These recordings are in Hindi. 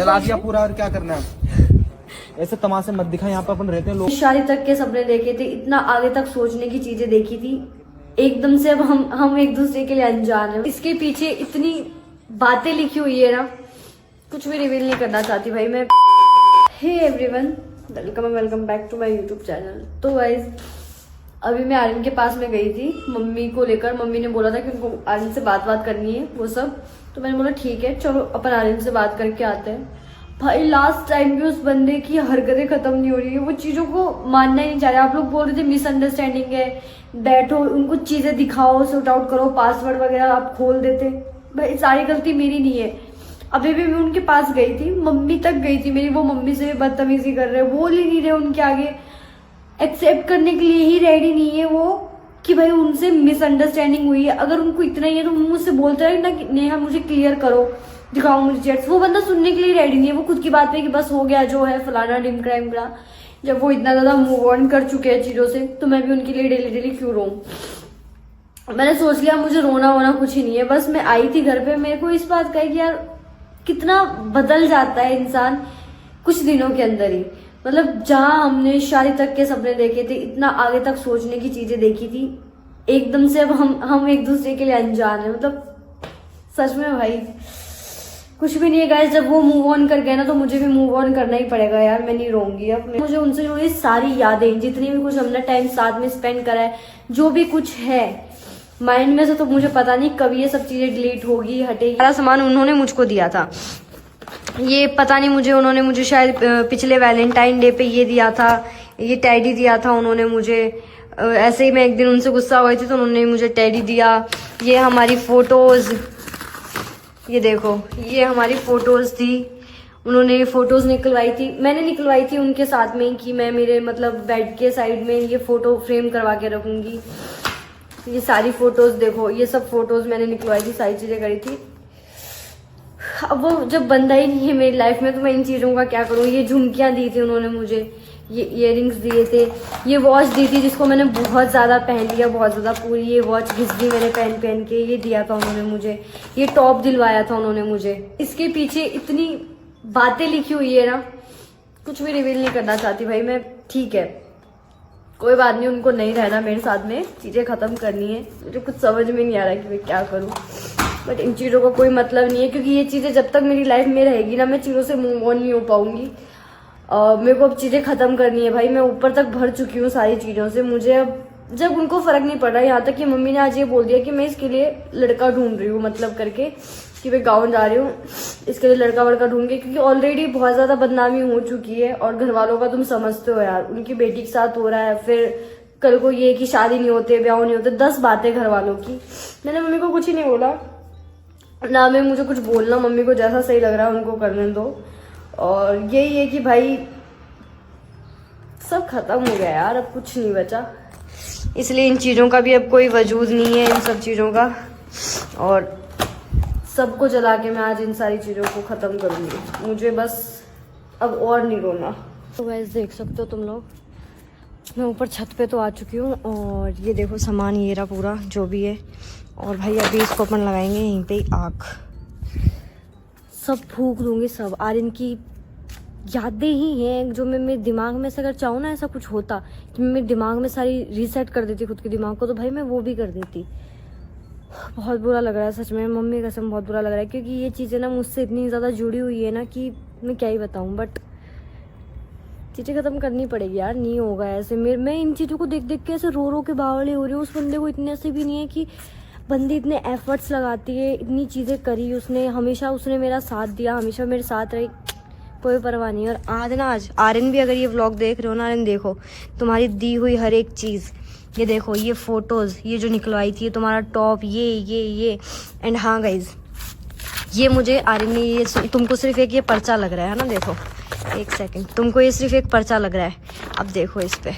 जला दिया पूरा, और क्या करना है? ऐसे तमाशे मत दिखा, यहाँ पे अपन रहते हैं लोग। शादी तक के सपने देखे थे, इतना आगे तक सोचने की चीजें देखी थी, एकदम से अब हम एक दूसरे के लिए अनजान है। इसके पीछे इतनी बातें लिखी हुई है ना, कुछ भी रिवील नहीं करना चाहती भाई मैं। Hey everyone, welcome back to my YouTube channel. तो गाइस, अभी मैं आर्यन के पास में गई थी मम्मी को लेकर। मम्मी ने बोला था कि उनको आर्यन से बात करनी है वो सब, तो मैंने बोला ठीक है चलो अपन आर्यन से बात करके आते हैं। भाई लास्ट टाइम भी उस बंदे की हरकतें खत्म नहीं हो रही है, वो चीजों को मानना ही नहीं चाह रहे। आप लोग बोल रहे थे मिसअंडरस्टैंडिंग है, बैठो उनको चीजें दिखाओ, सॉर्ट आउट करो, पासवर्ड वगैरह आप खोल देते। भाई सारी गलती मेरी नहीं है। अभी भी मैं उनके पास गई थी, मम्मी तक गई थी मेरी, वो मम्मी से बदतमीजी कर रहे, बोल ही नहीं रहे उनके आगे, एक्सेप्ट करने के लिए ही रेडी नहीं है वो कि भाई उनसे मिसअंडरस्टैंडिंग हुई है। अगर उनको इतना ही है तो मुझसे बोलते रहे ना कि नेहा मुझे क्लियर करो, दिखाओ मुझे चैट्स। वो बंदा सुनने के लिए रेडी नहीं है, वो खुद की बात पे कि बस हो गया जो है फलाना डिमकड़ा इमकड़ा। जब वो इतना ज्यादा मूव ऑन कर चुके हैं चीजों से, तो मैं भी उनके लिए डेली क्यों रोऊं। मैंने सोच लिया मुझे रोना वोना कुछ ही नहीं है। बस मैं आई थी घर पे, मेरे को इस बात का है कि यार कितना बदल जाता है इंसान कुछ दिनों के अंदर ही। मतलब जहां हमने शादी तक के सपने देखे थे, इतना आगे तक सोचने की चीजें देखी थी, एकदम से अब हम एक दूसरे के लिए अनजान है। मतलब सच में भाई कुछ भी नहीं है गाइस। जब वो मूव ऑन कर गए ना, तो मुझे भी मूव ऑन करना ही पड़ेगा यार। मैं नहीं रहूंगी अब। मुझे उनसे जुड़ी सारी यादें, जितनी भी कुछ हमने टाइम साथ में स्पेंड करा है, जो भी कुछ है माइंड में से, तो मुझे पता नहीं कब ये सब चीजें डिलीट होगी, हटेगी। सारा सामान उन्होंने मुझको दिया था, ये पता नहीं मुझे, उन्होंने मुझे शायद पिछले वैलेंटाइन डे पे ये दिया था, ये टैडी दिया था उन्होंने मुझे। ऐसे ही मैं एक दिन उनसे गुस्सा हो गई थी तो उन्होंने मुझे टैडी दिया। ये हमारी फोटोज, ये देखो ये हमारी फोटोज थी, उन्होंने ये फोटोज निकलवाई थी, मैंने निकलवाई थी उनके साथ में कि मैं मेरे मतलब बेड के साइड में ये फोटो फ्रेम करवा के रखूंगी। ये सारी फोटोज देखो, ये सब फोटोज मैंने निकलवाई थी, सारी चीजें करी थी। अब वो जब बंदा ही नहीं है मेरी लाइफ में, तो मैं इन चीजों का क्या करूं। ये झुमकियां दी थी उन्होंने मुझे, ये इयररिंग्स दिए थे, ये वॉच दी थी जिसको मैंने बहुत ज्यादा पहन लिया, बहुत ज्यादा पूरी ये वॉच घिस दी मैंने पहन के। ये दिया था उन्होंने मुझे, ये टॉप दिलवाया था उन्होंने मुझे। इसके पीछे इतनी बातें लिखी हुई है ना, कुछ भी रिवील नहीं करना चाहती भाई मैं। ठीक है कोई बात नहीं, उनको नहीं रहना मेरे साथ में, चीजें खत्म करनी है। मुझे कुछ समझ में नहीं आ रहा कि मैं क्या करूं, बट इन चीजों का कोई मतलब नहीं है, क्योंकि ये चीजें जब तक मेरी लाइफ में रहेगी ना, मैं चीजों से मूव ऑन नहीं हो पाऊंगी। मेरे को अब चीजें खत्म करनी है भाई। मैं ऊपर तक भर चुकी हूँ सारी चीजों से। मुझे अब जब उनको फर्क नहीं पड़ रहा, यहाँ तक कि मम्मी ने आज ये बोल दिया कि मैं इसके लिए लड़का ढूंढ रही हूँ, मतलब करके कि मैं गाँव जा रही हूँ, इसके लिए लड़का वड़का ढूंढ के, क्योंकि ऑलरेडी बहुत ज्यादा बदनामी हो चुकी है। और घर वालों का तुम समझते हो यार, उनकी बेटी के साथ हो रहा है, फिर कल को ये कि शादी नहीं होते, ब्याह नहीं होते, 10 बातें घर वालों की। मैंने मम्मी को कुछ ही नहीं बोला ना, मैं मुझे कुछ बोलना, मम्मी को जैसा सही लग रहा है उनको करने दो। और यही है कि भाई सब खत्म हो गया यार, अब कुछ नहीं बचा, इसलिए इन चीजों का भी अब कोई वजूद नहीं है, इन सब चीजों का। और सबको जला के मैं आज इन सारी चीजों को खत्म करूंगी। मुझे बस अब और नहीं रोना। तो वैसे देख सकते हो तुम लोग, मैं ऊपर छत पे तो आ चुकी हूँ, और ये देखो सामान ये रहा पूरा जो भी है। और भाई अभी इसको अपन लगाएंगे यहीं पे आग, सब फूक दूंगी सब। आर्यन की यादें ही हैं जो मैं मेरे दिमाग में से, अगर चाहूँ ना ऐसा कुछ होता कि मैं मेरे दिमाग में सारी रीसेट कर देती खुद के दिमाग को, तो भाई मैं वो भी कर देती। बहुत बुरा लग रहा है सच में, मम्मी कसम बहुत बुरा लग रहा है, क्योंकि ये चीज़ें ना मुझसे इतनी ज़्यादा जुड़ी हुई है ना कि मैं क्या ही बताऊँ। बट चीज़ें खत्म करनी पड़ेगी यार, नहीं होगा ऐसे। मैं इन चीज़ों को देख देख के ऐसे रो के बावली हो रही हूँ। उस बंदे को इतने से भी नहीं है कि बंदी इतने एफर्ट्स लगाती है, इतनी चीज़ें करी उसने, हमेशा उसने मेरा साथ दिया, हमेशा मेरे साथ रही, कोई परवाह नहीं। और आज आर्यन भी अगर ये व्लॉग देख रहे हो ना, आर्यन देखो तुम्हारी दी हुई हर एक चीज़, ये देखो ये फोटोज़, ये जो निकलवाई थी, ये तुम्हारा टॉप, ये एंड हाँ गाइज, ये मुझे आर्यन ने ये, तुमको सिर्फ एक ये पर्चा लग रहा है ना, देखो एक सेकंड, तुमको ये सिर्फ एक पर्चा लग रहा है। अब देखो इस पे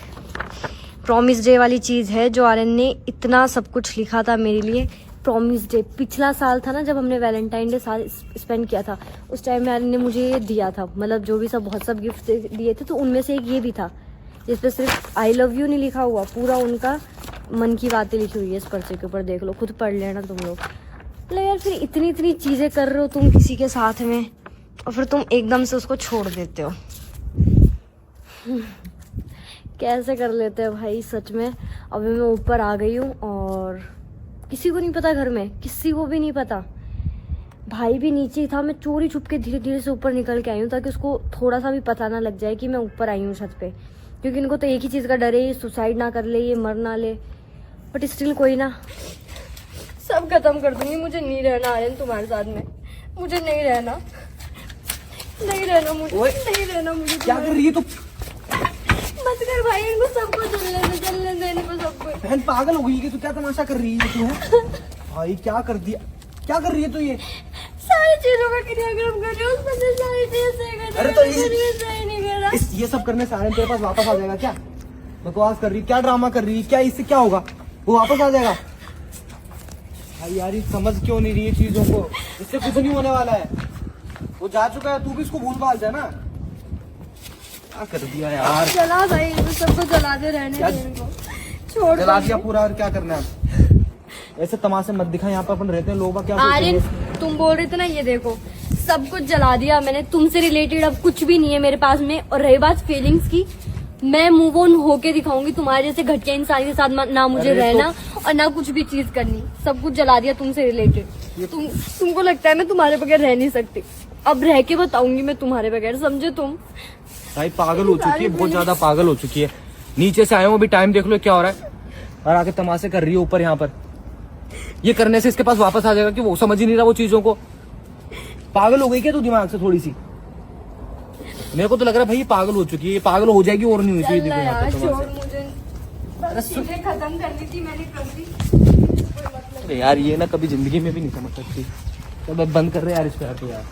प्रॉमिस डे वाली चीज़ है, जो आर्यन ने इतना सब कुछ लिखा था मेरे लिए। प्रॉमिस डे पिछला साल था ना, जब हमने वैलेंटाइन डे साल स्पेंड किया था, उस टाइम में आर्यन ने मुझे ये दिया था, मतलब जो भी सब बहुत सब गिफ्ट दिए थे, तो उनमें से एक ये भी था, जिस पे सिर्फ आई लव यू नहीं लिखा हुआ, पूरा उनका मन की बातें लिखी हुई है इस पर्चे के ऊपर। देख लो, खुद पढ़ लेना तुम लोग। मतलब यार फिर इतनी चीज़ें कर रहे हो तुम किसी के साथ में, और फिर तुम एकदम से उसको छोड़ देते हो। कैसे कर लेते हो भाई सच में। अभी मैं ऊपर आ गई हूँ और किसी को नहीं पता, घर में किसी को भी नहीं पता। भाई भी नीचे ही था, मैं चोरी छुप के धीरे धीरे से ऊपर निकल के आई हूँ ताकि उसको थोड़ा सा भी पता ना लग जाए कि मैं ऊपर आई हूँ छत पे, क्योंकि इनको तो एक ही चीज़ का डर है, ये सुसाइड ना कर ले, ये मर ना ले। बट स्टिल कोई ना, सब खत्म कर दूंगी। मुझे नहीं रहना आर्यन तुम्हारे साथ में, मुझे नहीं रहना, नहीं रहना मुझे, नहीं रहना मुझे। क्या कर रही है तू? मत कर भाई, इनको सबको चलने दे इनको सबको। बहन पागल हो गई है, तू क्या तमाशा कर रही है तू? भाई क्या कर दिया, क्या कर रही है तू? ये सारी चीजों का क्रियाक्रम कर रही हूँ, उसमें से सारी चीजें अरे तो सही नहीं कर रहा। ये सब करने से आर्यन तेरे पास वापस आ जाएगा क्या? बकवास कर रही है, क्या ड्रामा कर रही है, क्या इससे क्या होगा? वो वापस आ जाएगा। भाई यार ये समझ क्यों नहीं रही है चीजों को, इससे कुछ नहीं होने वाला है। वो जा चुका है, तू भी इसको भूल भाल जा ना। क्या कर दिया यार? चला भाई, इनको सबको जला दे, रहने दे इनको, छोड़ जला दिया पूरा, और क्या करना है? ऐसे तमाशे मत दिखा, यहाँ पर अपन रहते हैं, लोग क्या आर्यन सोचेंगे? तुम बोल रहे थे ना, ये देखो सब कुछ जला दिया मैंने, तुमसे रिलेटेड अब कुछ भी नहीं है मेरे पास में। और रही बात फीलिंग्स की, मैं मूव ऑन होके दिखाऊंगी। तुम्हारे जैसे घटिया इंसान के साथ ना मुझे रहना और ना कुछ भी चीज करनी, सब कुछ जला दिया तुमसे रिलेटेड। तुमको लगता है मैं तुम्हारे बगैर रह नहीं सकती, अब रह के बताऊंगी मैं तुम्हारे बगैर, समझे तुम? भाई पागल हो चुकी है, बहुत ज्यादा पागल हो चुकी है। नीचे से आए हूँ, अभी टाइम देख लो क्या हो रहा है, और आके तमाशे कर रही है ऊपर। यहाँ पर ये करने से इसके पास वापस आ जाएगा कि वो समझ ही नहीं रहा वो चीजों को। पागल हो गई क्या तू दिमाग से थोड़ी सी? मेरे को तो लग रहा है भाई ये पागल हो चुकी है, ये पागल हो जाएगी और नहीं हुई खत्म करनी थी मैंने कर दी। यार ये ना कभी जिंदगी में भी नहीं समझ सकती। तो अब बंद कर रहे यार इसको यार।